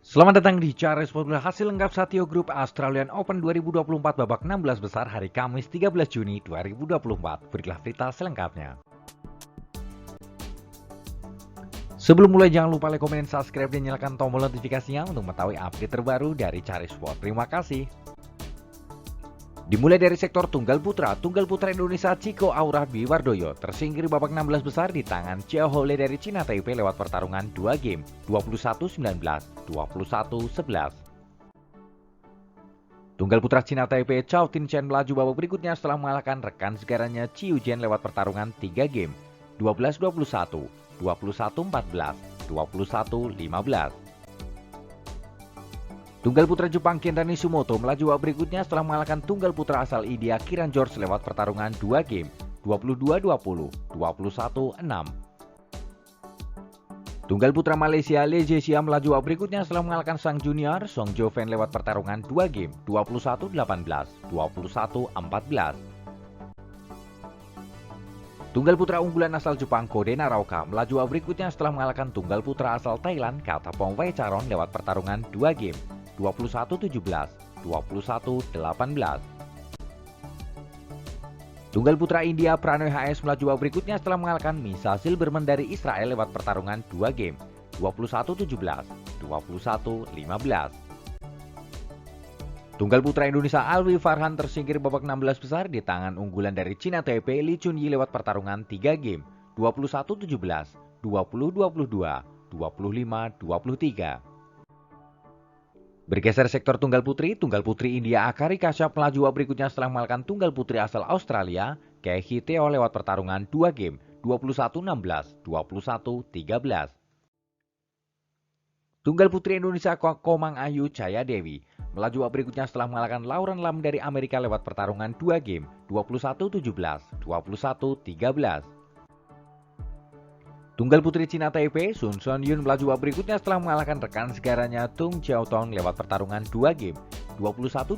Selamat datang di Cari Sport Bola. Hasil lengkap Satyo Group Australian Open 2024 babak 16 besar hari Kamis 13 Juni 2024. Berikutlah berita selengkapnya. Sebelum mulai jangan lupa like, komen, dan subscribe dan nyalakan tombol notifikasinya untuk mengetahui update terbaru dari Cari Sport. Terima kasih. Dimulai dari sektor tunggal putra Indonesia Chico Aura Biwardoyo tersingkir babak 16 besar di tangan Chiao Hole dari Cina Taipei lewat pertarungan 2 game 21-19, 21-11. Tunggal putra Cina Taipei Chao Tin-chen melaju babak berikutnya setelah mengalahkan rekan segaranya Chiu Jian lewat pertarungan 3 game 12-21, 21-14, 21-15. Tunggal putra Jepang Kenta Nishimoto melaju babak berikutnya setelah mengalahkan tunggal putra asal India Kiran George lewat pertarungan 2 game 22-20, 21-6. Tunggal putra Malaysia Lee Zhexia melaju babak berikutnya setelah mengalahkan sang junior Song Joven lewat pertarungan 2 game 21-18, 21-14. Tunggal putra unggulan asal Jepang Kode Naraoka melaju babak berikutnya setelah mengalahkan tunggal putra asal Thailand Katapong Waicharon lewat pertarungan 2 game 21-17, 21-18. Tunggal putra India Pranoy HS melaju babak berikutnya setelah mengalahkan Misa Silberman dari Israel lewat pertarungan 2 game 21-17, 21-15. Tunggal putra Indonesia Alwi Farhan tersingkir babak 16 besar di tangan unggulan dari Cina Taipei Li Chunyi lewat pertarungan 3 game 21-17, 20-22, 25-23. Bergeser sektor tunggal putri India Akari Kashyap melaju babak berikutnya setelah mengalahkan tunggal putri asal Australia Kehi Theo lewat pertarungan 2 game 21-16, 21-13. Tunggal putri Indonesia Komang Ayu Caya Dewi melaju babak berikutnya setelah mengalahkan Lauren Lam dari Amerika lewat pertarungan 2 game 21-17, 21-13. Tunggal putri Cina Taipei Sun Seon-yun melaju babak berikutnya setelah mengalahkan rekan segaranya Tung Jiaotong lewat pertarungan 2 game 21-12,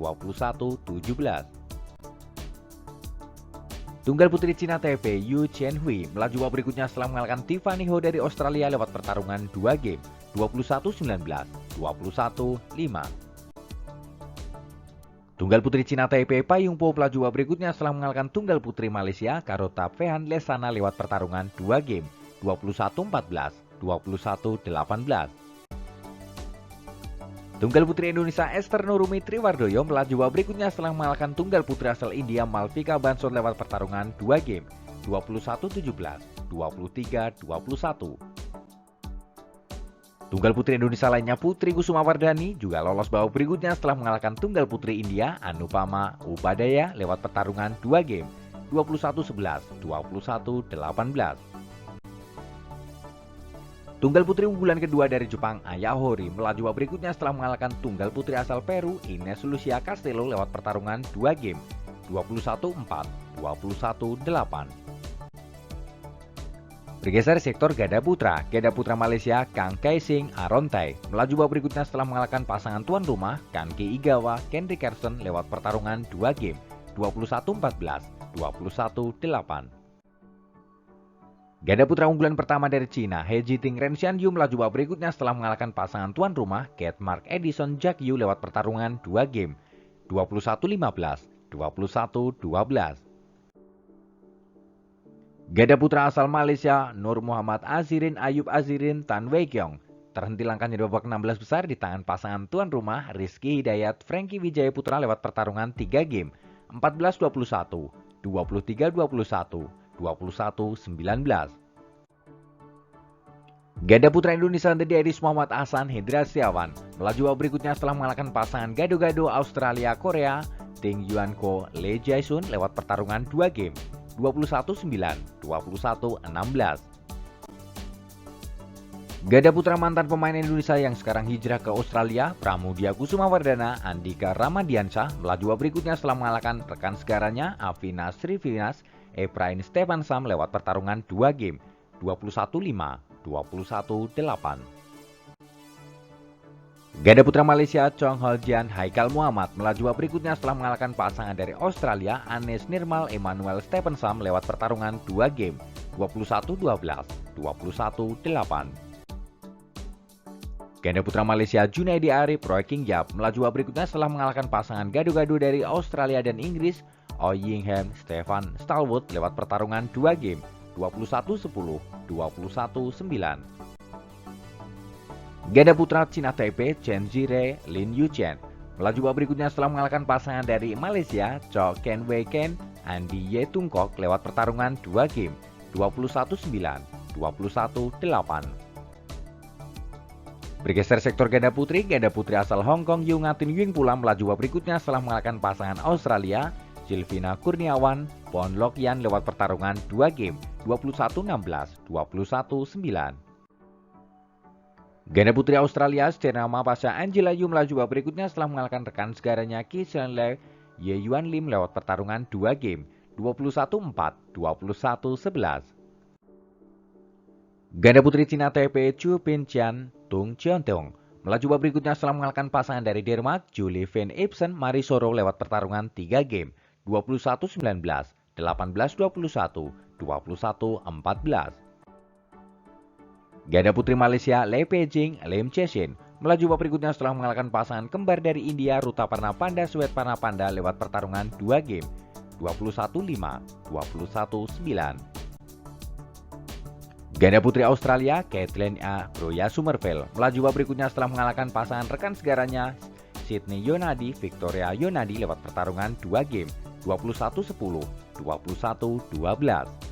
21-17. Tunggal putri Cina Taipei Yu Chen-hui melaju babak berikutnya setelah mengalahkan Tiffany Ho dari Australia lewat pertarungan 2 game 21-19, 21-5. Tunggal putri Cina Taipei Payung Po melaju babak berikutnya setelah mengalahkan tunggal putri Malaysia Karota Fehan Lesana lewat pertarungan 2 game 21-14, 21-18. Tunggal putri Indonesia Esther Nurumi Triwardoyo melaju babak berikutnya setelah mengalahkan tunggal putri asal India Malvika Bansor lewat pertarungan 2 game 21-17, 23-21. Tunggal putri Indonesia lainnya Putri Kusuma Wardani juga lolos babak berikutnya setelah mengalahkan tunggal putri India Anupama Ubadaya lewat pertarungan 2 game 21-11, 21-18. Tunggal putri unggulan kedua dari Jepang Aya Hori melaju babak berikutnya setelah mengalahkan tunggal putri asal Peru Ines Lucia Castello lewat pertarungan 2 game 21-4, 21-8. Bergeser sektor gada putra Malaysia Kang Kaising Arontai melaju babak berikutnya setelah mengalahkan pasangan tuan rumah Kanki Igawa Kenry Kersen lewat pertarungan 2 game 21-14, 21-8. Gada putra unggulan pertama dari Cina He Jiting Ren Xianyu melaju babak berikutnya setelah mengalahkan pasangan tuan rumah Kate Mark Edison Jack Yu lewat pertarungan 2 game 21-15, 21-12. Gada putra asal Malaysia Nur Muhammad Azirin Ayub Azirin Tan Wei Kiong terhenti langkahnya di babak 16 besar di tangan pasangan tuan rumah Rizky Hidayat Frankie Wijaya Putra lewat pertarungan 3 game 14-21, 23-21, 21-19. Gada putra Indonesia The Daddies Muhammad Ahsan Hendra Setiawan melaju babak berikutnya setelah mengalahkan pasangan gado-gado Australia Korea Ting Yuan Ko Lee Jae-sun lewat pertarungan 2 game 21-9, 21-16. Gada putra mantan pemain Indonesia yang sekarang hijrah ke Australia, Pramudia Kusuma Wardana, Andika Ramadiansyah melaju babak berikutnya setelah mengalahkan rekan segaranya Afina Srivinas, Efrain Stefansam lewat pertarungan 2 game 21-5, 21-8. Ganda putra Malaysia Chong Hol Jian Haikal Muhammad melaju babak berikutnya setelah mengalahkan pasangan dari Australia Anes Nirmal Emmanuel Stephensam lewat pertarungan 2 game 21-12, 21-8. Ganda putra Malaysia Junaidi Arif Roy King Yap melaju babak berikutnya setelah mengalahkan pasangan gado-gado dari Australia dan Inggris, Oh Ying Hem, Stefan Stalwood lewat pertarungan 2 game, 21-10, 21-9. Ganda putra Cina Taipei Chen Zhire Lin Yuchen melaju babak berikutnya setelah mengalahkan pasangan dari Malaysia Cho Ken Wei Ken Andi Ye Tung Kok lewat pertarungan 2 game, 21-9, 21-8. Bergeser sektor ganda putri asal Hong Kong Yu Ngatin Ying pula melaju babak berikutnya setelah mengalahkan pasangan Australia Silvina Kurniawan Pon Lok Yan lewat pertarungan 2 game, 21-16, 21-9. Ganda putri Australia Stenama Pasha Angela Yu melaju babak berikutnya setelah mengalahkan rekan segaranya Ki Sen Le Ye Yuan Lim lewat pertarungan 2 game, 21-4, 21-11. Ganda putri Cina Taipei Chu Pinqian Tung Chiontong melaju babak berikutnya setelah mengalahkan pasangan dari Denmark Julie Van Ipsen Marisoro lewat pertarungan 3 game, 21-19, 18-21, 21-14. Ganda putri Malaysia Lei Pei-jing Lim Cheshin melaju babak berikutnya setelah mengalahkan pasangan kembar dari India Ruta Parna Panda Swetparna Panda lewat pertarungan 2 game, 21-5, 21-9. Ganda putri Australia Caitlin A. Roya Somerville melaju babak berikutnya setelah mengalahkan pasangan rekan segaranya Sydney Yonadi Victoria Yonadi lewat pertarungan 2 game, 21-10, 21-12.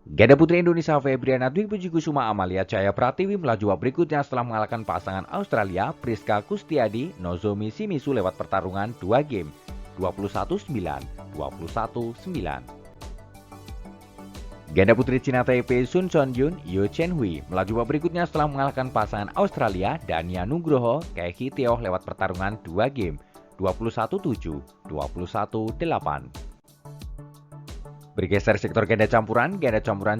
Ganda putri Indonesia Febriana Dwi Puji Kusuma Amalia Cahaya Pratiwi melaju babak berikutnya setelah mengalahkan pasangan Australia Priska Kustiadi Nozomi Shimizu lewat pertarungan 2 game, 21-9, 21-9. Ganda putri Cina Taipei Sun Chonyun Yu Chen Hui melaju babak berikutnya setelah mengalahkan pasangan Australia Dania Nugroho Keiki Teo lewat pertarungan 2 game, 21-7, 21-8. Bergeser sektor ganda campuran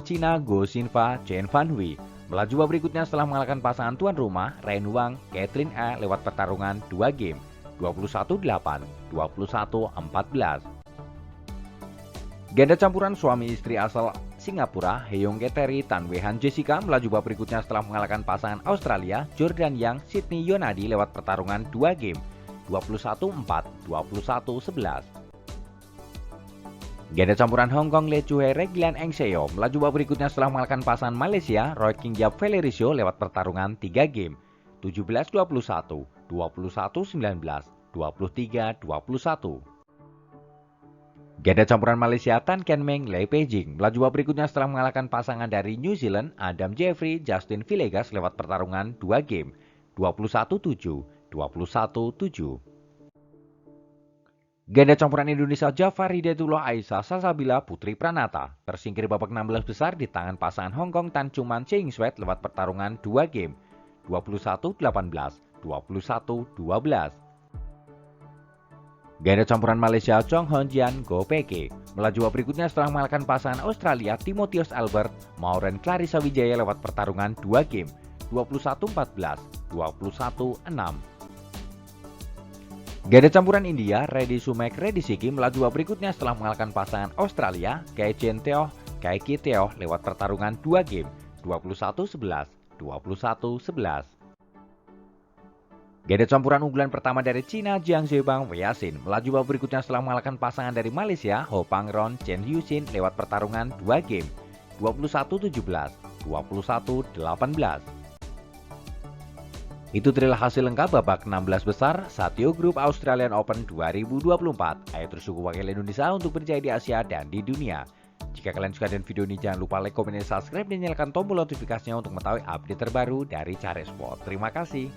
Cina Go Xinfa Chen Fan Hui melaju babak berikutnya setelah mengalahkan pasangan tuan rumah Ren Wang Catherine A lewat pertarungan 2 game, 21-8, 21-14. Ganda campuran suami istri asal Singapura Heong Keteri Tan Wehan Jessica melaju babak berikutnya setelah mengalahkan pasangan Australia Jordan Yang Sydney Yonadi lewat pertarungan 2 game, 21-4, 21-11. Ganda campuran Hong Kong Le Chue Regilan Eng Seo melaju babak berikutnya setelah mengalahkan pasangan Malaysia Roy King Yap Valerisio lewat pertarungan 3 game, 17-21, 21-19, 23-21. Ganda campuran Malaysia Tan Kian Meng Lei Pei-jing melaju babak berikutnya setelah mengalahkan pasangan dari New Zealand Adam Jeffrey Justin Villegas lewat pertarungan 2 game, 21-7, 21-7. Ganda campuran Indonesia Jafar Hidayatullah Aisyah Salsabila Putri Pranata tersingkir babak 16 besar di tangan pasangan Hong Kong Tan Chuman Cheng Swet lewat pertarungan 2 game, 21-18, 21-12. Ganda campuran Malaysia Chong Hon Jian Go Peke melaju babak berikutnya setelah mengalahkan pasangan Australia Timotheus Albert Maureen Clarissa Wijaya lewat pertarungan 2 game, 21-14, 21-6. Ganda campuran India Reddy Sumek Reddy Siki melaju babak berikutnya setelah mengalahkan pasangan Australia Kai-Chen Teo Keiki Teo lewat pertarungan 2 game, 21-11, 21-11. Ganda campuran unggulan pertama dari Cina Jiang Zebang Wei Yasin melaju babak berikutnya setelah mengalahkan pasangan dari Malaysia Ho Pang Ron Chen Hyusin lewat pertarungan 2 game, 21-17, 21-18. Itu adalah hasil lengkap babak 16 besar Satyo Group Australian Open 2024. Ayo terus dukung wakil Indonesia untuk berjaya di Asia dan di dunia. Jika kalian suka dengan video ini, jangan lupa like, komen, dan subscribe, dan nyalakan tombol notifikasinya untuk mengetahui update terbaru dari Cahaya Sport. Terima kasih.